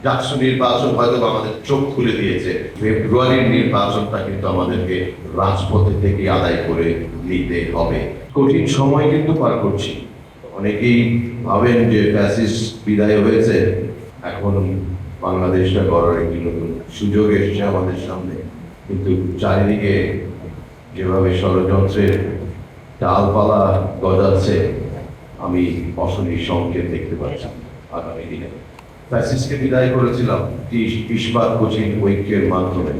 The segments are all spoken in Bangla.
ডাকসু নির্বাচন হয়তো আমাদের চোখ খুলে দিয়েছে। ফেব্রুয়ারির নির্বাচনটা কিন্তু আমাদেরকে রাজপথে থেকে আদায় করে নিতে হবে। কঠিন সময় কিন্তু পার করছি। অনেকেই ভাবেন যে ফ্যাসিস্ট বিদায় হয়েছে, এখন বাংলাদেশটা গড়ার একটি নতুন সুযোগ এসেছে আমাদের সামনে। কিন্তু চারিদিকে যেভাবে ষড়যন্ত্রের ডালপালা গজাচ্ছে, আমি অশনি সংকেত দেখতে পাচ্ছি আগামী দিনে। ফ্যাসিস্টকে বিদায় করেছিলাম ইস্পাত কোচিং ঐক্যের মাধ্যমে।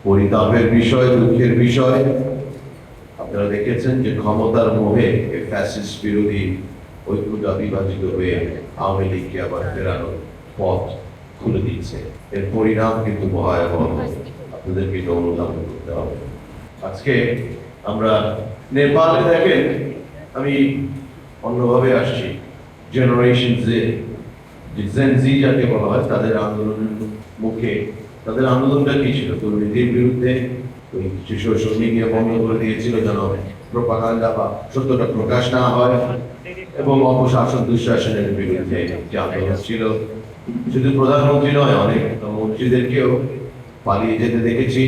পরিতাপের বিষয়, দুঃখের বিষয়, আপনারা দেখেছেন যে ক্ষমতার মোহে ফ্যাসিস্ট বিরোধী ঐক্যটা বিভাজিত হয়ে আওয়ামী লীগকে আবার ফেরানোর পথ খুলে দিচ্ছে। এর পরিণাম কিন্তু ভয়াবহ, আপনাদেরকে এটা অনুধাবন করতে হবে। আজকে আমরা নেপালে দেখেন, আমি অন্যভাবে আসছি, জেনারেশন জেনজি যাকে বলা হয়, তাদের আন্দোলনের মুখে তাদের আন্দোলনটা কি ছিল? দুর্নীতির বিরুদ্ধে। ওই কিছু সোশ্যাল মিডিয়া বন্ধ করে দিয়েছিল যেন প্রোপাগান্ডা বা সত্যটা প্রকাশ না হয়, এবং অপশাসন দুঃশাসনের বিরুদ্ধে যে আন্দোলন ছিল। শুধু প্রধানমন্ত্রী নয়, অনেক মন্ত্রীদেরকেও পালিয়ে যেতে দেখেছি,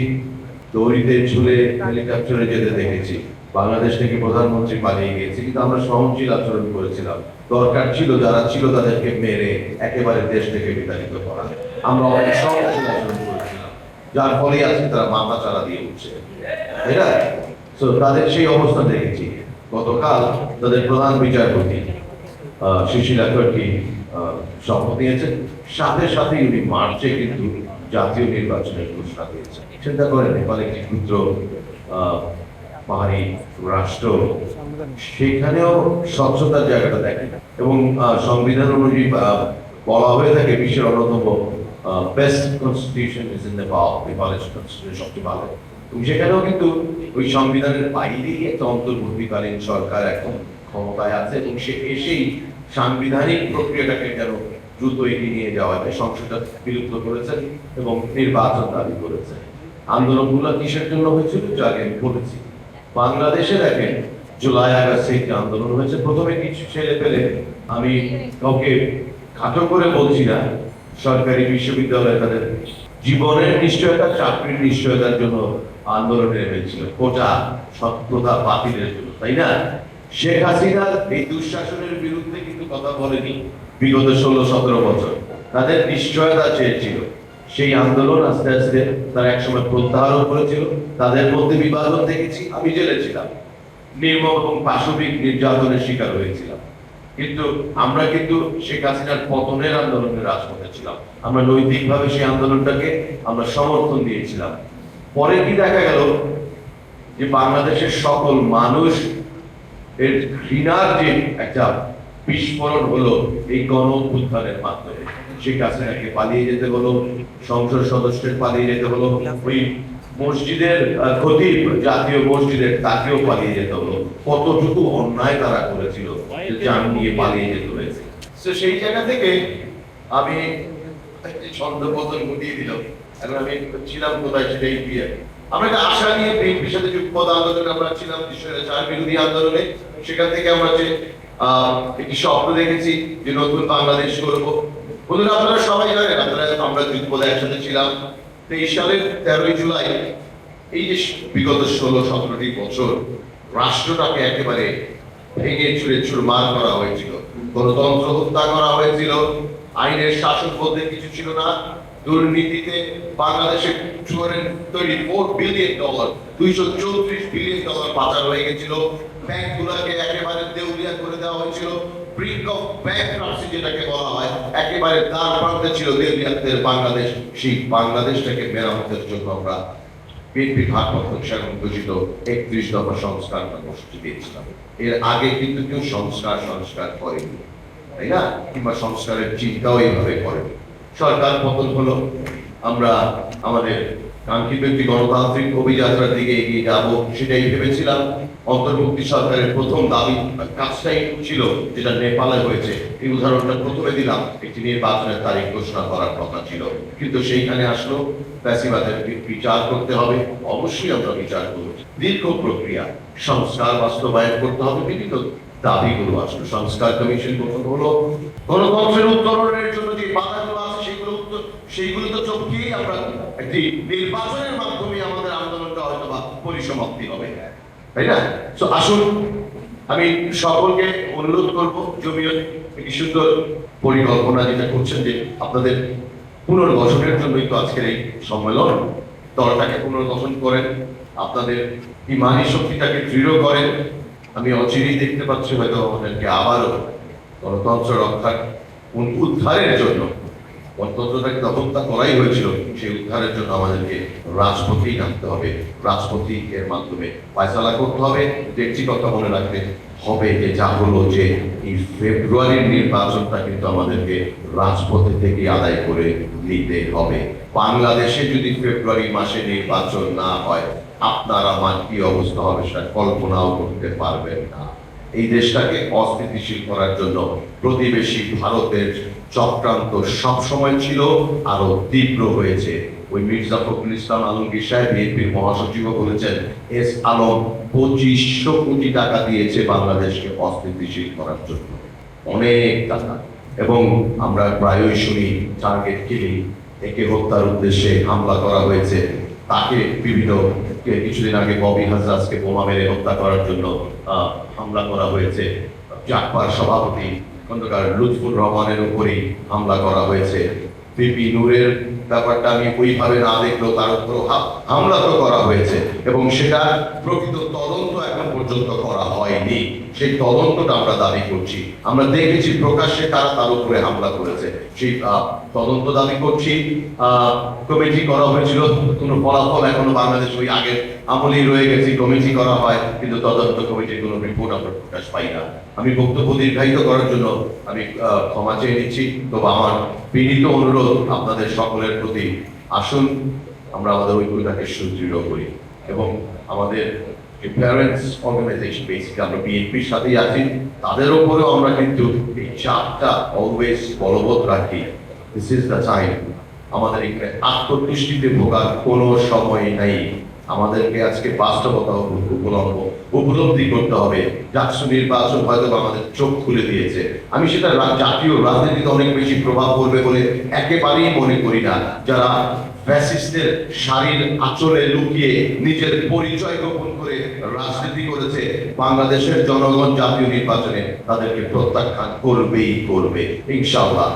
দড়িতে ঝুলে হেলিকপ্টারে যেতে দেখেছি। বাংলাদেশ থেকে প্রধানমন্ত্রী পালিয়ে গিয়েছে, কিন্তু আমরা সহনশীল আচরণ করেছিলাম। দরকার ছিল যারা ছিল তাদেরকে মেরে একেবারে দেশ থেকে বিতাড়িত করা। আমরা অনেক সহনশীল আচরণ করেছিলাম, যার ফলে আজকে তারা মাথা চারা দিয়ে উঠছে, তাই না? তো তাদের সেই অবস্থা দেখেছি। গতকাল তাদের প্রধান বিচারপতি সুশীলা কর্কি শপথ নিয়েছেন, সাথে সাথে উনি মার্চে কিন্তু জাতীয় নির্বাচনের ঘোষণা দিয়েছেন। চিন্তা করেন, নেপাল একটি ক্ষুদ্র পাহাড়ি রাষ্ট্র, সেখানেও স্বচ্ছতার জায়গাটা দেখেন। এবং সংবিধান অনুযায়ী বলা হয়ে থাকে বিশ্বের অন্যতম best constitution is in Nepal, নেপালের কনস্টিটিউশন সবচেয়ে ভালো। সেখানেও কিন্তু ওই সংবিধানের বাইরেই একটা অন্তর্বর্তীকালীন সরকার এখন ক্ষমতায় আছে, এবং সে এসেই সাংবিধানিক প্রক্রিয়াটাকে যেন দ্রুত এগিয়ে নিয়ে যাওয়া যায় সংসদটা বিলুপ্ত করেছেন এবং নির্বাচন দাবি করেছে। আন্দোলনগুলো কিসের জন্য হয়েছিল? যা আগে আমি বলেছি। বাংলাদেশে দেখেন, জুলাই আগস্টে একটি আন্দোলন হয়েছে। প্রথমে কিছু ছেলে পেলে, আমি কাউকে খাটো করে বলছি না, সরকারি বিশ্ববিদ্যালয়ে তাদের জীবনের নিশ্চয়তা, চাকরির নিশ্চয়তার জন্য আন্দোলনে নেমেছিল, কোটা সত্যতা বাতিলের জন্য, তাই না? শেখ হাসিনা এই দুঃশাসনের বিরুদ্ধে কিন্তু কথা বলেনি বিগত 16-17 বছর। তাদের নিশ্চয়তা চেয়েছিল। সেই আন্দোলন আস্তে আস্তে তারা একসময় প্রত্যাহারও করেছিল। তাদের মধ্যে বিভাজন দেখেছি। আমি জেলে ছিলাম, নির্মম এবং পাশবিক নির্যাতনের শিকার হয়েছিলাম। কিন্তু আমরা কিন্তু শেখ হাসিনার পতনের আন্দোলনের রাজপথে ছিলাম। আমরা নৈতিকভাবে সেই আন্দোলনটাকে আমরা সমর্থন দিয়েছিলাম। পরে কি দেখা গেল যে বাংলাদেশের সকল মানুষ এর ঘৃণার যে একটা বিস্ফোরণ হলো এই গণ অভ্যুত্থানের মাধ্যমে। শেখ হাসিনাকে পালিয়ে যেতে হলো, সংসদ সদস্যের পালিয়ে যেতে হলো, ওই মসজিদের খতিব, জাতীয় মসজিদের, তাকেও পালিয়ে যেতে হলো। কতটুকু অন্যায় তারা করেছিল, জান নিয়ে পালিয়ে যেতে হয়েছে। তো সেই জায়গা থেকে আমি ছন্দপতন ঘটিয়ে দিলাম। এখন আমি ছিলাম কোথায় সেটাই দিয়ে আমরা একটা আশা নিয়ে বিএনপির সাথে যুগপৎ আন্দোলনে আমরা ছিলাম, চার বিরোধী আন্দোলনে। সেখান থেকে আমরা যে একটি স্বপ্ন দেখেছি যে নতুন বাংলাদেশ করবো। বন্ধুরা, আপনারা সবাই জানেন, আমরা যুগপথে একসাথে ছিলাম। 23 সালের 13ই জুলাই, এই যে বিগত 16-17টি বছর রাষ্ট্রটাকে একেবারে ভেঙে চুরে চুরমার করা হয়েছিল, গণতন্ত্র হত্যা করা হয়েছিল, আইনের শাসন বলতে কিছু ছিল না। দুর্নীতিতে বাংলাদেশে তৈরি $4 বিলিয়ন, $234 বিলিয়ন পাচার হয়ে গেছিল। ব্যাংকগুলোকে একেবারে দেউলিয়া করে দেওয়া হয়েছিল। ব্রিঙ্ক অফ ব্যাংকরাপসি যেটাকে বলা হয়, একেবারে দ্বার প্রান্তে ছিল দেউলিয়াতের বাংলাদেশ। সেই বাংলাদেশটাকে মেরামতের জন্য আমরা বিএনপির ভারপ্রাপ্ত চেয়ারম্যান ঘোষিত 31 দফা সংস্কার কর্মসূচি দিয়েছিলাম। এর আগে কিন্তু কেউ সংস্কার করেনি, তাই না? কিংবা সংস্কারের চিন্তাও এইভাবে করেনি। সরকার পতন হলো, আমরা আমাদের কাঙ্ক্ষিত একটি গণতান্ত্রিক অভিযাত্রার দিকে এগিয়ে যাব সেটাই ভেবেছিলাম। অন্তর্বর্তী সরকারের প্রথম দাবি কাজটাই ছিল যেটা নেপালে হয়েছে। এই উদাহরণটা প্রথমে দিলাম, একটি নির্বাচনের তারিখ ঘোষণা করার কথা ছিল, কিন্তু সেইখানে আসলো ফ্যাসিবাদের বিচার করতে হবে। অবশ্যই আমরা বিচার করব, দীর্ঘ প্রক্রিয়া, সংস্কার বাস্তবায়ন করতে হবে। বিভিন্ন দাবিগুলো আসলো, সংস্কার কমিশন গঠন হলো, গণতন্ত্রের উত্তরণের জন্য যে বাধাগুলো আছে সেগুলো সেইগুলো তো চমকিয়েই আমরা একটি নির্বাচনের মাধ্যমে আমাদের আন্দোলনটা হয়তো বা পরিসমাপ্তি হবে, তাই না? তো আসুন, আমি সকলকে অনুরোধ করবো, জমিয়ত একটি সুন্দর পরিকল্পনা যেটা করছেন যে আপনাদের পুনর্গঠনের জন্যই তো আজকের এই সম্মেলন, দলটাকে পুনর্গঠন করেন, আপনাদের ইমানি শক্তিটাকে দৃঢ় করেন। আমি অচিরেই দেখতে পাচ্ছি হয়তো আমাদেরকে আবারও গণতন্ত্র রক্ষার উদ্ধারের জন্য, গণতন্ত্রটাকে তো হত্যা করাই হয়েছিল, সেই উদ্ধারের জন্য আমাদেরকে রাজপথেই নামতে হবে। রাজপথই এর মাধ্যমে ফয়সালা করতে হবে। একটি কথা মনে রাখতে হবে যে যা হলো যে এই ফেব্রুয়ারির নির্বাচনটা কিন্তু আমাদেরকে রাজপথে থেকে আদায় করে নিতে হবে। বাংলাদেশে যদি ফেব্রুয়ারি মাসে নির্বাচন না হয়, আপনার আমার কি অবস্থা হবে সেটা কল্পনাও করতে পারবেন না। এই দেশটাকে অস্থিতিশীল করার জন্য প্রতিবেশী ভারতের চক্রান্ত সবসময় ছিল, আরো তীব্র হয়েছে। ওই মির্জা ফখরুল ইসলাম আলমগীর সাহেব বিএনপির মহাসচিবও বলেছেন, এস আলম 2500 কোটি টাকা দিয়েছে বাংলাদেশকে অস্থিতিশীল করার জন্য, অনেক টাকা। এবং আমরা প্রায়ই শুনি টার্গেট কিলিং, একে হত্যার উদ্দেশ্যে হামলা করা হয়েছে, তাকে বিভিন্ন কিছুদিন আগে ববি হাজরাজকে বোমা মেরে হত্যা করার জন্য হামলা করা হয়েছে, জাকপার সভাপতি খন্দকার লুৎফুর রহমানের উপরই হামলা করা হয়েছে, বিপি নূরের ব্যাপারটা আমি ওইভাবে না দেখলেও তার উপর হামলা তো করা হয়েছে, এবং সেটা প্রকৃত তদন্ত এখন পর্যন্ত করা হয়নি। সেই তদন্তটা আমরা দাবি করছি। আমরা দেখেছি প্রকাশ্যে তারা তার উপরে হামলা করেছে, সেই তদন্ত দাবি করছি। কমিটি করা হয়েছিল, কোনো ফলাফল এখনো বাংলাদেশ ওই আগের আমলেই রয়ে গেছে। কমিটি করা হয় কিন্তু তদন্ত কমিটির কোনো রিপোর্ট আমরা প্রকাশ পাই না। আমি বক্তব্য দীর্ঘায়িত করার জন্য আমি ক্ষমা চেয়ে নিচ্ছি। তবে আমার বিনীত অনুরোধ আপনাদের সকলের প্রতি, আসুন আমরা আমাদের ঐক্যটাকে সুদৃঢ় করি এবং আমাদের প্যারেন্টস অর্গানাইজেশন, বেসিক আমরা বিএনপির সাথেই আছি, তাদের উপরেও আমরা কিন্তু এই চাপটা অলওয়েজ বলবৎ রাখি। This is the time. আমাদের এখানে আত্মতুষ্টিতে ভোগার কোনো সময় নাই। আমাদেরকে আজকে বাস্তবতা উপলব্ধি করতে হবে। জাকসু নির্বাচন হয়তো আমাদের চোখ খুলে দিয়েছে। আমি সেটা জাতীয় রাজনীতিতে অনেক বেশি প্রভাব পড়বে বলে একেবারেই মনে করি না। যারা ফ্যাসিস্টের শাড়ির আঁচলে লুকিয়ে নিজের পরিচয় গোপন করে রাজনীতি করেছে, বাংলাদেশের জনগণ জাতীয় নির্বাচনে তাদেরকে প্রত্যাখ্যান করবেই করবে ইনশাআল্লাহ।